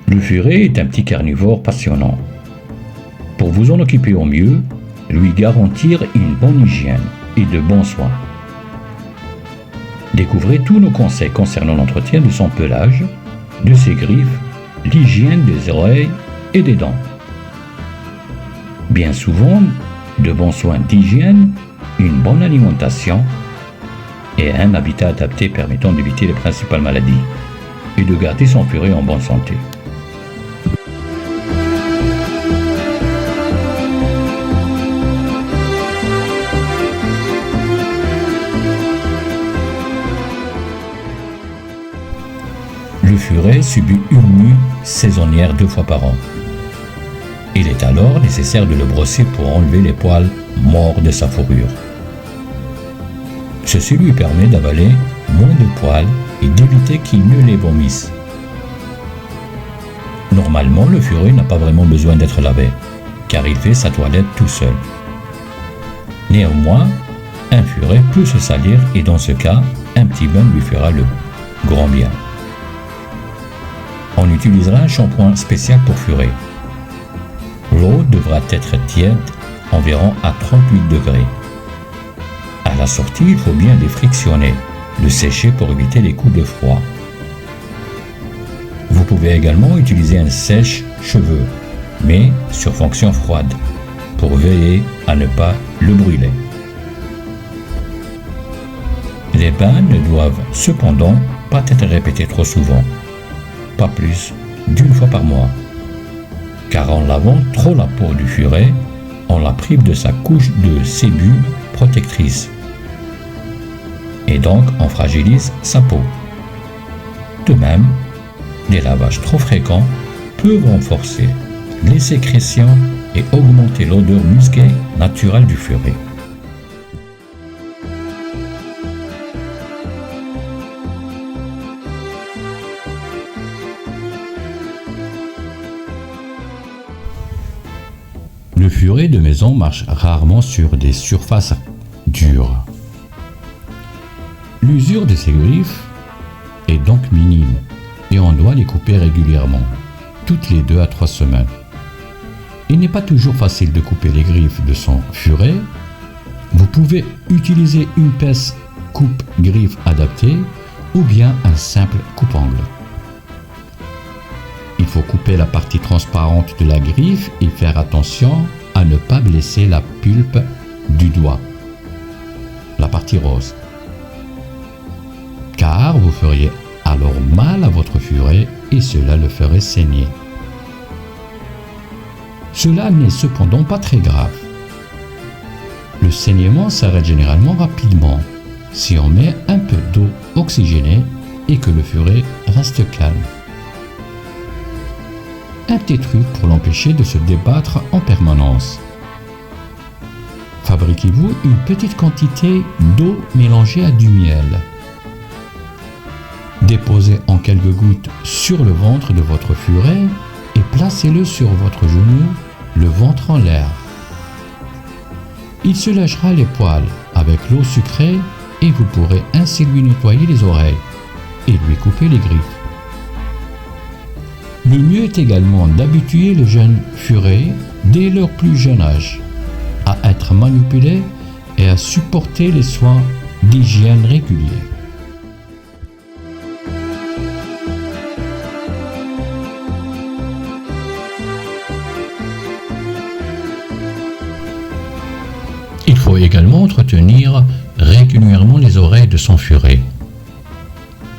Le furet est un petit carnivore passionnant. Pour vous en occuper au mieux, lui garantir une bonne hygiène et de bons soins. Découvrez tous nos conseils concernant l'entretien de son pelage, de ses griffes, l'hygiène des oreilles et des dents. Bien souvent, de bons soins d'hygiène, une bonne alimentation et un habitat adapté permettant d'éviter les principales maladies et de garder son furet en bonne santé. Le furet subit une mue saisonnière 2 fois par an. Il est alors nécessaire de le brosser pour enlever les poils morts de sa fourrure. Ceci lui permet d'avaler moins de poils et d'éviter qu'il ne les vomisse. Normalement, le furet n'a pas vraiment besoin d'être lavé, car il fait sa toilette tout seul. Néanmoins, un furet peut se salir et dans ce cas, un petit bain lui fera le grand bien. On utilisera un shampoing spécial pour furet. L'eau devra être tiède, environ à 38 degrés. À la sortie, il faut bien les frictionner, le sécher pour éviter les coups de froid. Vous pouvez également utiliser un sèche-cheveux, mais sur fonction froide, pour veiller à ne pas le brûler. Les bains ne doivent cependant pas être répétés trop souvent, pas plus d'1 fois par mois, car en lavant trop la peau du furet, on la prive de sa couche de sébum protectrice, et donc on fragilise sa peau. De même, des lavages trop fréquents peuvent renforcer les sécrétions et augmenter l'odeur musquée naturelle du furet. Le furet de maison marche rarement sur des surfaces dures. L'usure de ses griffes est donc minime et on doit les couper régulièrement, toutes les 2 à 3 semaines. Il n'est pas toujours facile de couper les griffes de son furet. Vous pouvez utiliser une pince coupe-griffe adaptée ou bien un simple coupe-ongle. Il faut couper la partie transparente de la griffe et faire attention à ne pas blesser la pulpe du doigt, la partie rose, car vous feriez alors mal à votre furet et cela le ferait saigner. Cela n'est cependant pas très grave. Le saignement s'arrête généralement rapidement si on met un peu d'eau oxygénée et que le furet reste calme. Un petit truc pour l'empêcher de se débattre en permanence. Fabriquez-vous une petite quantité d'eau mélangée à du miel. Déposez en quelques gouttes sur le ventre de votre furet et placez-le sur votre genou, le ventre en l'air. Il se lâchera les poils avec l'eau sucrée et vous pourrez ainsi lui nettoyer les oreilles et lui couper les griffes. Le mieux est également d'habituer le jeune furet dès leur plus jeune âge à être manipulé et à supporter les soins d'hygiène réguliers. Il faut également entretenir régulièrement les oreilles de son furet.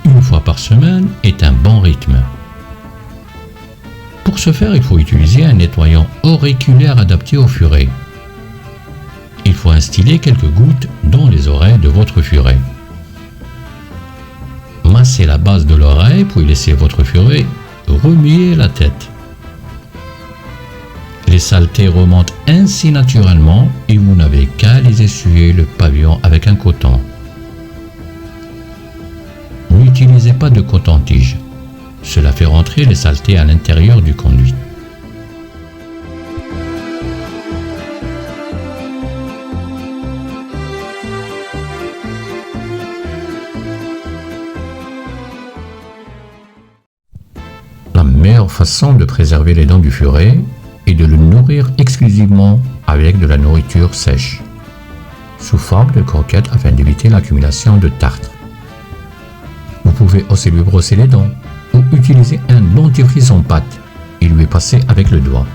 1 fois par semaine est un bon rythme. Pour ce faire, il faut utiliser un nettoyant auriculaire adapté au furet. Il faut instiller quelques gouttes dans les oreilles de votre furet. Massez la base de l'oreille puis laissez votre furet remuer la tête. Les saletés remontent ainsi naturellement et vous n'avez qu'à les essuyer le pavillon avec un coton. N'utilisez pas de coton-tige. Cela fait rentrer les saletés à l'intérieur du conduit. La meilleure façon de préserver les dents du furet est de le nourrir exclusivement avec de la nourriture sèche, sous forme de croquettes afin d'éviter l'accumulation de tartre. Vous pouvez aussi lui brosser les dents ou utiliser un dentifrice en pâte et lui passer avec le doigt.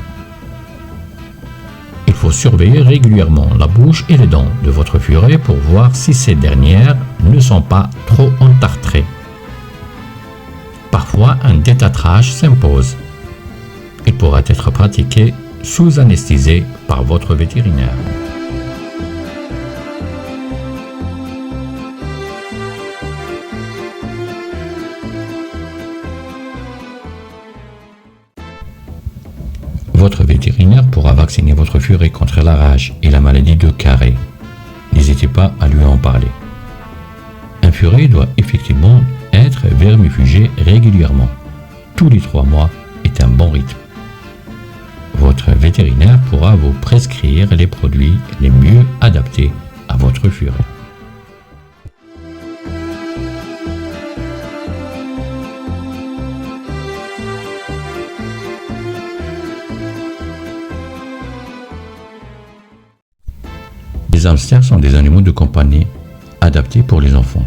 Il faut surveiller régulièrement la bouche et les dents de votre furet pour voir si ces dernières ne sont pas trop entartrées. Parfois, un détartrage s'impose. Il pourra être pratiqué sous anesthésie par votre vétérinaire. Votre vétérinaire pourra vacciner votre furet contre la rage et la maladie de Carré. N'hésitez pas à lui en parler. Un furet doit effectivement être vermifugé régulièrement. Tous les 3 mois est un bon rythme. Votre vétérinaire pourra vous prescrire les produits les mieux adaptés à votre furet. Les hamsters sont des animaux de compagnie adaptés pour les enfants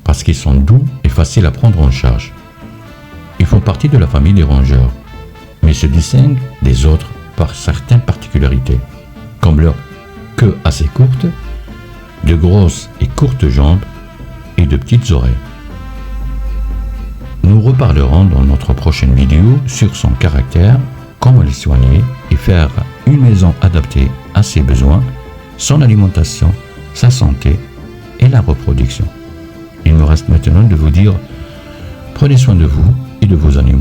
parce qu'ils sont doux et faciles à prendre en charge. Ils font partie de la famille des rongeurs, mais se distinguent des autres par certaines particularités, comme leur queue assez courte, de grosses et courtes jambes et de petites oreilles. Nous reparlerons dans notre prochaine vidéo sur son caractère, comment le soigner et faire une maison adaptée à ses besoins, son alimentation, sa santé et la reproduction. Il me reste maintenant de vous dire, prenez soin de vous et de vos animaux.